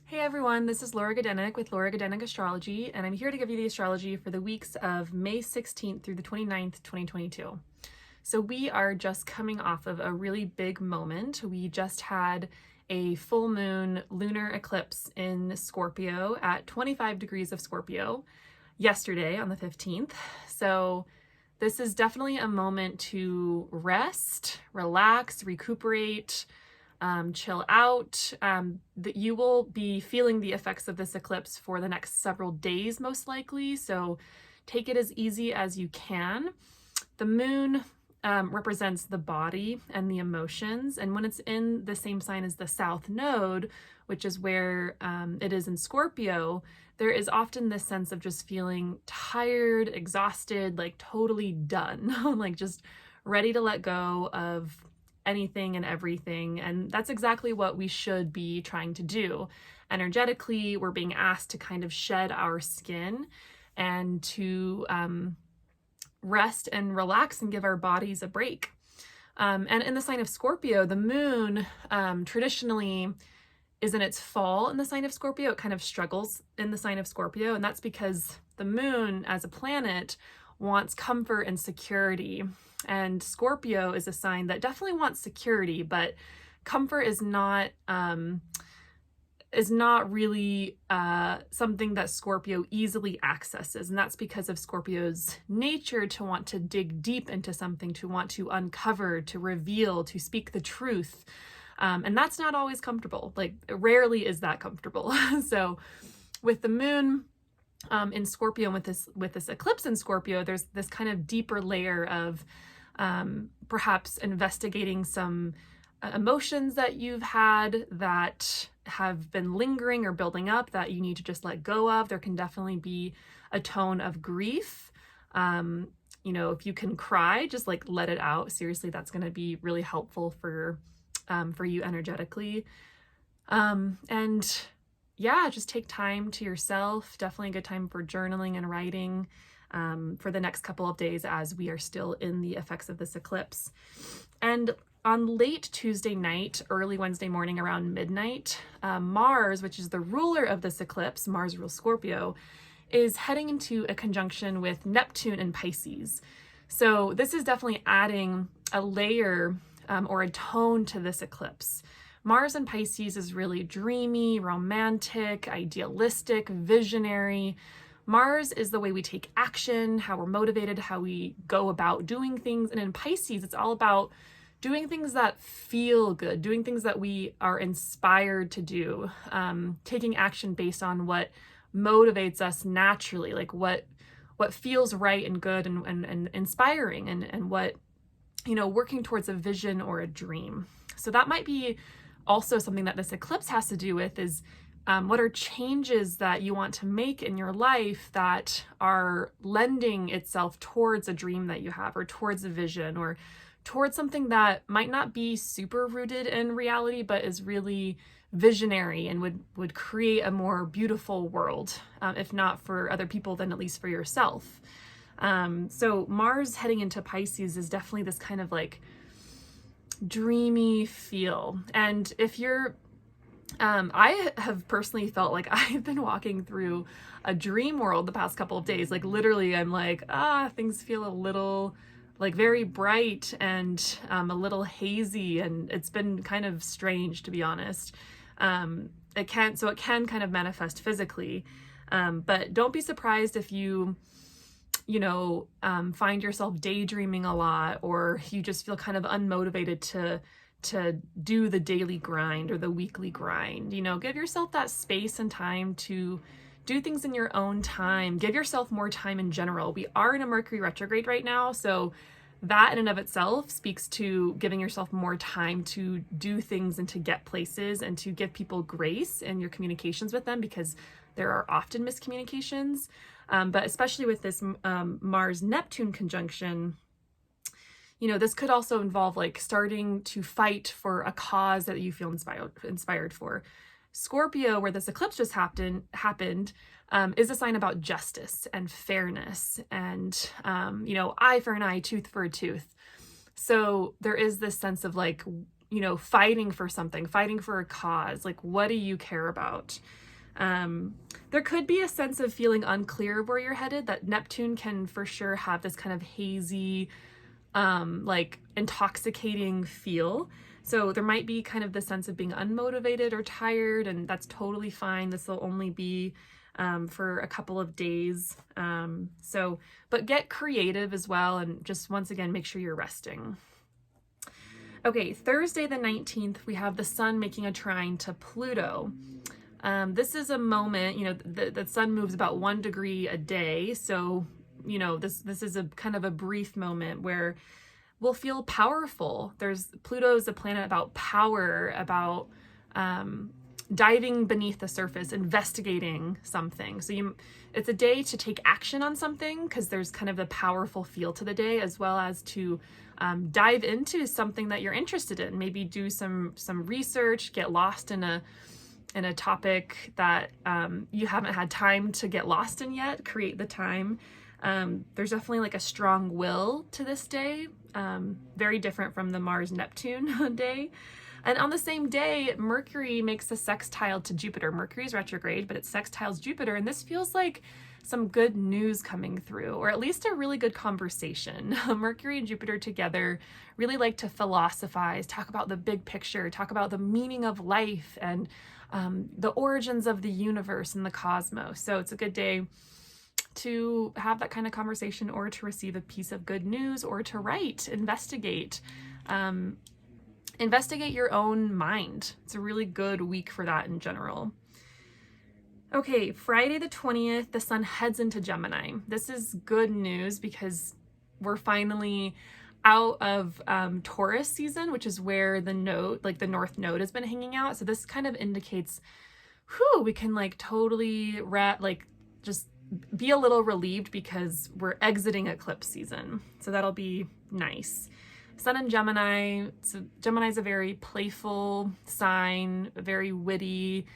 Hey everyone, this is Laura Godenik with Laura Godenik Astrology, and I'm here to give you the astrology for the weeks of May 16th through the 29th, 2022. So we are just coming off of a really big moment. We just had a full moon lunar eclipse in Scorpio at 25 degrees of Scorpio yesterday on the 15th. So this is definitely a moment to rest, relax, recuperate, chill out. That you will be feeling the effects of this eclipse for the next several days, most likely. So take it as easy as you can. The moon represents the body and the emotions. And when it's in the same sign as the South Node, which is where it is in Scorpio, there is often this sense of just feeling tired, exhausted, like totally done, like just ready to let go of anything and everything. And that's exactly what we should be trying to do. Energetically, we're being asked to kind of shed our skin and to rest and relax and give our bodies a break. And in the sign of Scorpio, the moon traditionally is in its fall in the sign of Scorpio. It kind of struggles in the sign of Scorpio. And that's because the moon as a planet wants comfort and security. And Scorpio is a sign that definitely wants security, but comfort is not really something that Scorpio easily accesses. And that's because of Scorpio's nature to want to dig deep into something, to want to uncover, to reveal, to speak the truth. And that's not always comfortable. Like, rarely is that comfortable. So with the moon in Scorpio, and with this eclipse in Scorpio, there's this kind of deeper layer of perhaps investigating some emotions that you've had that have been lingering or building up that you need to just let go of. There can definitely be a tone of grief. If you can cry, just like let it out. Seriously, that's going to be really helpful for you energetically. And yeah, just take time to yourself. Definitely a good time for journaling and writing for the next couple of days as we are still in the effects of this eclipse. And on late Tuesday night, early Wednesday morning around midnight, Mars, which is the ruler of this eclipse, Mars rules Scorpio, is heading into a conjunction with Neptune in Pisces. So this is definitely adding a layer or a tone to this eclipse. Mars in Pisces is really dreamy, romantic, idealistic, visionary. Mars is the way we take action, how we're motivated, how we go about doing things. And in Pisces, it's all about doing things that feel good, doing things that we are inspired to do, taking action based on what motivates us naturally, like what feels right and good and inspiring, and what, working towards a vision or a dream. So that might be also something that this eclipse has to do with is what are changes that you want to make in your life that are lending itself towards a dream that you have, or towards a vision, or towards something that might not be super rooted in reality, but is really visionary and would create a more beautiful world, if not for other people, then at least for yourself. So Mars heading into Pisces is definitely this kind of like dreamy feel. And if you're I have personally felt like I've been walking through a dream world the past couple of days. Like literally I'm like, things feel a little like very bright and a little hazy, and it's been kind of strange, to be honest. It can kind of manifest physically, but don't be surprised if you find yourself daydreaming a lot, or you just feel kind of unmotivated to do the daily grind or the weekly grind. Give yourself that space and time to do things in your own time. Give yourself more time in general. We are in a Mercury retrograde right now, so that in and of itself speaks to giving yourself more time to do things and to get places and to give people grace in your communications with them, because there are often miscommunications. But especially with this Mars-Neptune conjunction, this could also involve like starting to fight for a cause that you feel inspired for. Scorpio, where this eclipse just happened, is a sign about justice and fairness and, eye for an eye, tooth for a tooth. So there is this sense of like you know, fighting for something, fighting for a cause. Like, what do you care about? There could be a sense of feeling unclear where you're headed, that Neptune can for sure have this kind of hazy, like intoxicating feel. So there might be kind of the sense of being unmotivated or tired, and that's totally fine. This will only be for a couple of days. But get creative as well, and just once again, make sure you're resting. Okay, Thursday the 19th, we have the sun making a trine to Pluto. This is a moment, you know, the sun moves about 1 degree a day. So, you know, this is a kind of a brief moment where we'll feel powerful. Pluto is a planet about power, about diving beneath the surface, investigating something. So it's a day to take action on something, because there's kind of a powerful feel to the day, as well as to dive into something that you're interested in. Maybe do some research, get lost in a topic that you haven't had time to get lost in yet. Create the time. There's definitely like a strong will to this day, very different from the Mars-Neptune day. And on the same day, Mercury makes a sextile to Jupiter. Mercury's retrograde, but it sextiles Jupiter, and this feels like some good news coming through, or at least a really good conversation. Mercury and Jupiter together really like to philosophize, talk about the big picture, talk about the meaning of life, and the origins of the universe and the cosmos. So it's a good day to have that kind of conversation, or to receive a piece of good news, or to write, investigate your own mind. It's a really good week for that in general. Okay, Friday the 20th, the sun heads into Gemini. This is good news because we're finally out of Taurus season, which is where the node, like the North Node, has been hanging out. So this kind of indicates, we can like totally just be a little relieved, because we're exiting eclipse season. So that'll be nice. Sun in Gemini. So Gemini is a very playful sign, very witty.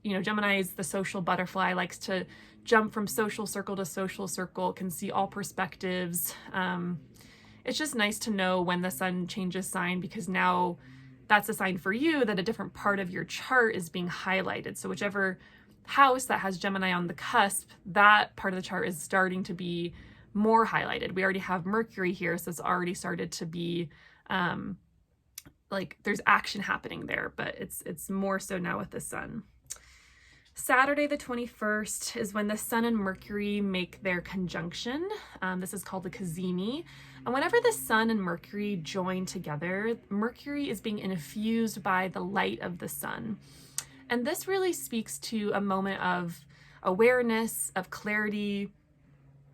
Gemini is the social butterfly, likes to jump from social circle to social circle, can see all perspectives. It's just nice to know when the sun changes sign, because now that's a sign for you that a different part of your chart is being highlighted. So whichever house that has Gemini on the cusp, that part of the chart is starting to be more highlighted. We already have Mercury here, so it's already started to be there's action happening there, but it's more so now with the sun. Saturday the 21st is when the sun and Mercury make their conjunction. This is called the cazimi. And whenever the sun and Mercury join together, Mercury is being infused by the light of the sun. And this really speaks to a moment of awareness, of clarity,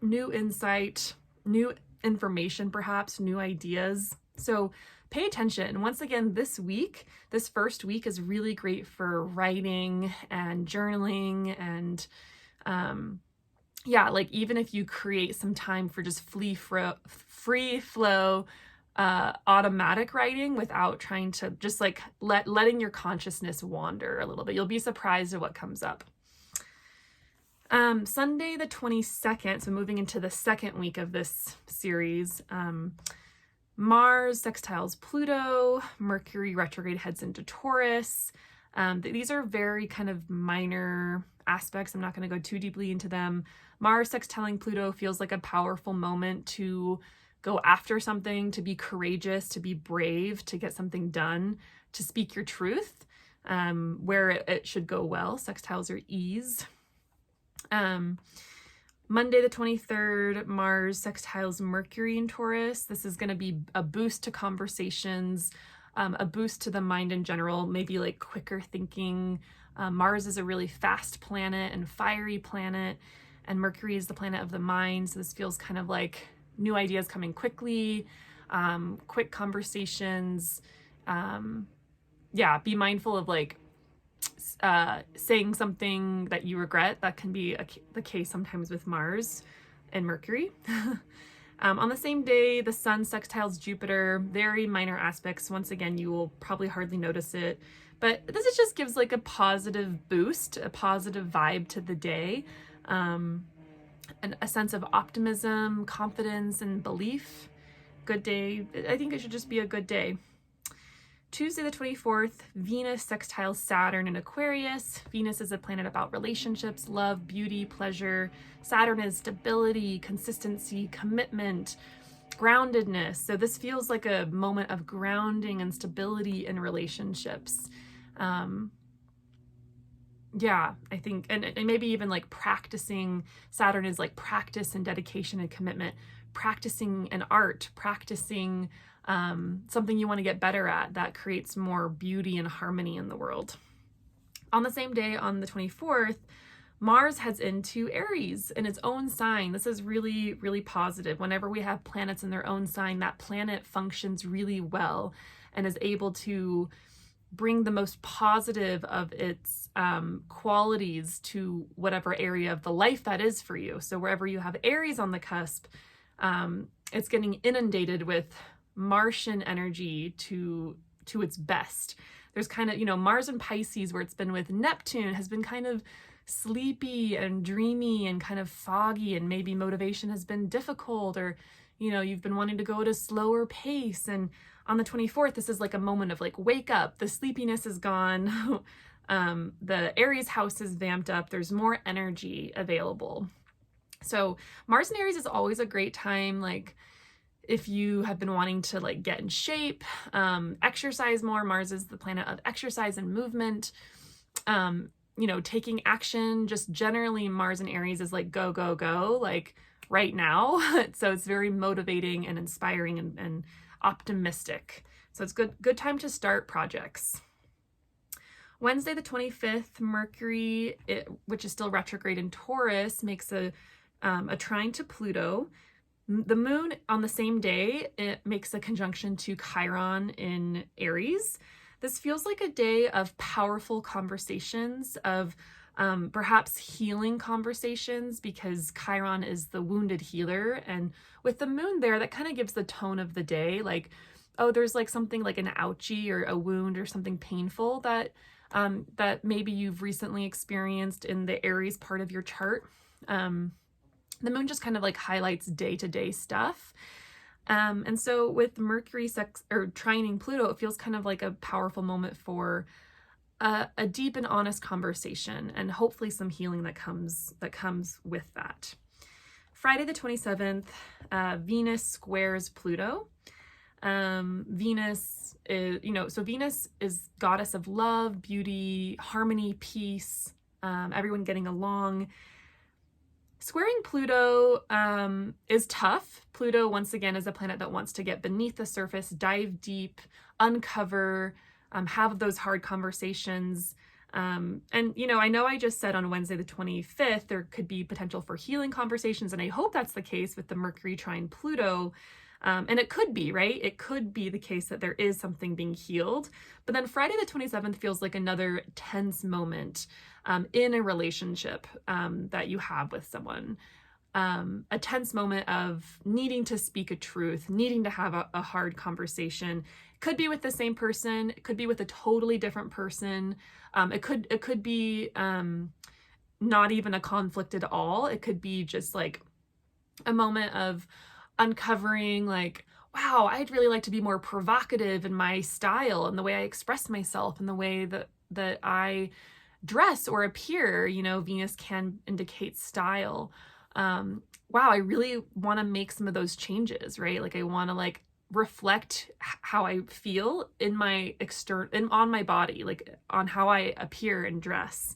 new insight, new information, perhaps new ideas. So pay attention. Once again, this first week is really great for writing and journaling, and even if you create some time for just free flow automatic writing without trying to just letting your consciousness wander a little bit, you'll be surprised at what comes up. Sunday the 22nd, so moving into the second week of this series, Mars sextiles Pluto, Mercury retrograde heads into Taurus. These are very kind of minor aspects. I'm not going to go too deeply into them. Mars sextiling Pluto feels like a powerful moment to go after something, to be courageous, to be brave, to get something done, to speak your truth, where it should go well. Sextiles are ease. Monday the 23rd, Mars sextiles Mercury in Taurus. This is going to be a boost to conversations, a boost to the mind in general, maybe like quicker thinking. Mars is a really fast planet and fiery planet, and Mercury is the planet of the mind. So this feels kind of like new ideas coming quickly, quick conversations. Be mindful of saying something that you regret. That can be the case sometimes with Mars and Mercury. On the same day, the sun sextiles Jupiter, very minor aspects. Once again, you will probably hardly notice it, but this just gives like a positive boost, a positive vibe to the day, and a sense of optimism, confidence, and belief. Good day. I think it should just be a good day. Tuesday the 24th, Venus sextiles Saturn in Aquarius. Venus is a planet about relationships, love, beauty, pleasure. Saturn is stability, consistency, commitment, groundedness. So this feels like a moment of grounding and stability in relationships. Yeah, I think, and maybe even like practicing. Saturn is like practice and dedication and commitment, practicing an art, practicing something you want to get better at that creates more beauty and harmony in the world. On the same day, on the 24th, Mars heads into Aries in its own sign. This is really, really positive. Whenever we have planets in their own sign, that planet functions really well and is able to bring the most positive of its qualities to whatever area of the life that is for you. So wherever you have Aries on the cusp, it's getting inundated with Martian energy to its best. There's kind of, Mars and Pisces, where it's been with Neptune, has been kind of sleepy and dreamy and kind of foggy, and maybe motivation has been difficult, or you've been wanting to go at a slower pace. And on the 24th, this is like a moment of like, wake up, the sleepiness is gone. The Aries house is vamped up. There's more energy available. So Mars and Aries is always a great time. Like if you have been wanting to like get in shape, exercise more. Mars is the planet of exercise and movement. Taking action, just generally Mars and Aries is like, go, go, go, like right now. So it's very motivating and inspiring and optimistic. So it's good time to start projects. Wednesday the 25th, Mercury, which is still retrograde in Taurus, makes a trine to Pluto. The moon on the same day, it makes a conjunction to Chiron in Aries. This feels like a day of powerful conversations, of perhaps healing conversations, because Chiron is the wounded healer. And with the moon there, that kind of gives the tone of the day. Like, oh, there's like something like an ouchie or a wound or something painful that maybe you've recently experienced in the Aries part of your chart. The moon just kind of like highlights day-to-day stuff. And so with Mercury trining Pluto, it feels kind of like a powerful moment for a deep and honest conversation, and hopefully some healing that comes with that. Friday the 27th, Venus squares Pluto. Venus is, Venus is goddess of love, beauty, harmony, peace, everyone getting along. Squaring Pluto is tough. Pluto, once again, is a planet that wants to get beneath the surface, dive deep, uncover, have those hard conversations. And, I know I just said on Wednesday the 25th, there could be potential for healing conversations, and I hope that's the case with the Mercury trine Pluto. And it could be, right? It could be the case that there is something being healed. But then Friday the 27th feels like another tense moment in a relationship that you have with someone. A tense moment of needing to speak a truth, needing to have a hard conversation. It could be with the same person. It could be with a totally different person. It could be not even a conflict at all. It could be just like a moment of uncovering, like, wow, I'd really like to be more provocative in my style and the way I express myself and the way that I dress or appear. Venus can indicate style. Wow, I really want to make some of those changes, right? Like I want to like reflect how I feel in my on my body, like on how I appear and dress.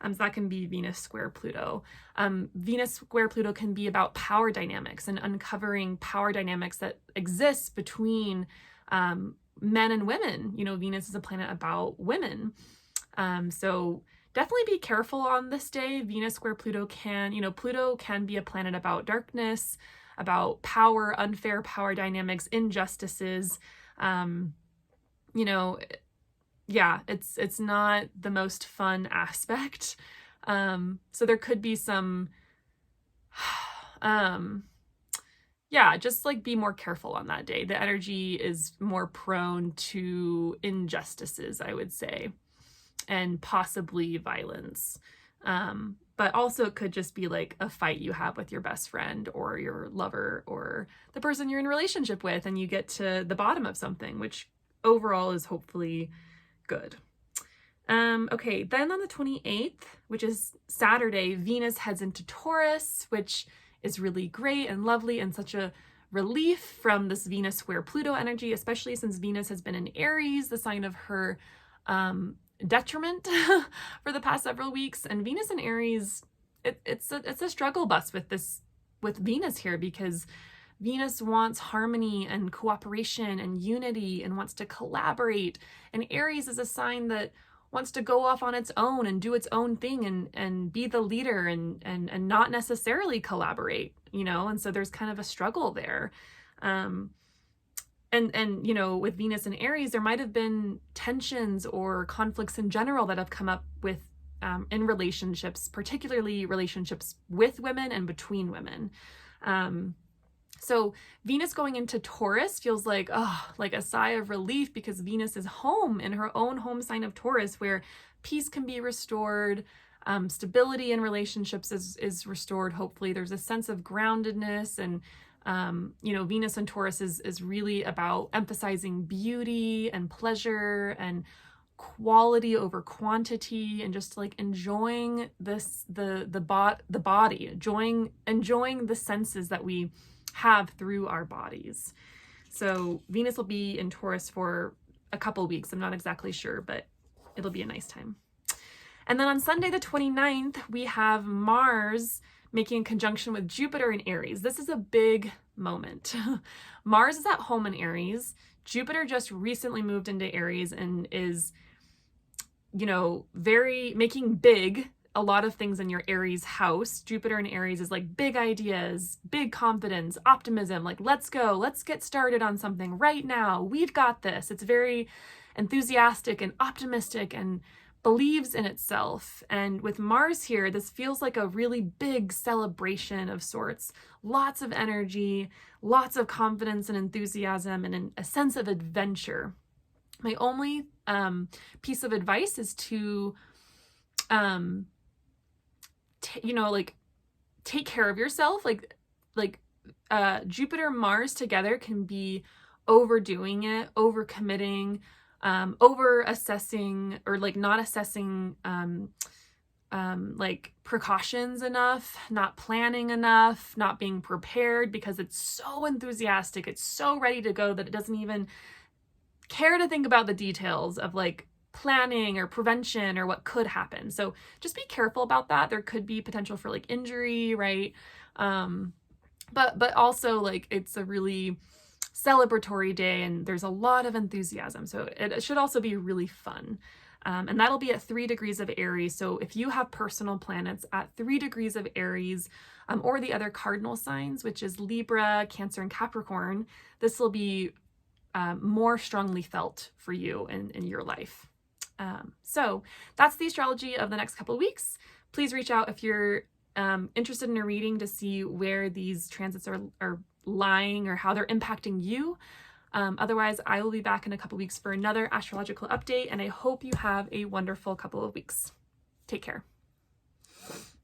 So that can be Venus square Pluto. Venus square Pluto can be about power dynamics and uncovering power dynamics that exist between men and women. Venus is a planet about women. So definitely be careful on this day. Venus square Pluto Pluto can be a planet about darkness, about power, unfair power dynamics, injustices. Yeah, it's not the most fun aspect. So there could be some, just like be more careful on that day. The energy is more prone to injustices, I would say, and possibly violence. But also it could just be like a fight you have with your best friend or your lover or the person you're in a relationship with, and you get to the bottom of something, which overall is hopefully good. Okay, then on the 28th, which is Saturday, Venus heads into Taurus, which is really great and lovely and such a relief from this Venus square Pluto energy, especially since Venus has been in Aries, the sign of her detriment for the past several weeks. And Venus in Aries, it's a struggle bus with Venus here, because Venus wants harmony and cooperation and unity and wants to collaborate. And Aries is a sign that wants to go off on its own and do its own thing and be the leader and not necessarily collaborate, you know? And so there's kind of a struggle there. And you know, with Venus and Aries, there might have been tensions or conflicts in general that have come up with in relationships, particularly relationships with women and between women. So Venus going into Taurus feels like, oh, like a sigh of relief, because Venus is home in her own home sign of Taurus, where peace can be restored, stability in relationships is restored. Hopefully there's a sense of groundedness, and you know, Venus and Taurus is really about emphasizing beauty and pleasure and quality over quantity, and just like enjoying the body, enjoying the senses that we have through our bodies. So Venus will be in Taurus for a couple weeks. I'm not exactly sure, but it'll be a nice time. And then on Sunday the 29th, we have Mars making a conjunction with Jupiter in Aries. This is a big moment. Mars is at home in Aries. Jupiter just recently moved into Aries and is, you know, making big a lot of things in your Aries house. Jupiter in Aries is like big ideas, big confidence, optimism, like let's go, let's get started on something right now. We've got this. It's very enthusiastic and optimistic and believes in itself. And with Mars here, this feels like a really big celebration of sorts. Lots of energy, lots of confidence and enthusiasm, and a sense of adventure. My only piece of advice is to you know, like take care of yourself. Like Jupiter Mars together can be overdoing it, overcommitting, over assessing, or like not assessing like precautions enough, not planning enough, not being prepared, because it's so enthusiastic, it's so ready to go that it doesn't even care to think about the details of like planning or prevention or what could happen. So just be careful about that. There could be potential for like injury, right? But also like it's a really celebratory day and there's a lot of enthusiasm. So it should also be really fun. And that'll be at 3 degrees of Aries. So if you have personal planets at 3 degrees of Aries, or the other cardinal signs, which is Libra, Cancer, and Capricorn, this will be more strongly felt for you in your life. So that's the astrology of the next couple of weeks. Please reach out if you're interested in a reading to see where these transits are lying or how they're impacting you. Otherwise, I will be back in a couple of weeks for another astrological update, and I hope you have a wonderful couple of weeks. Take care.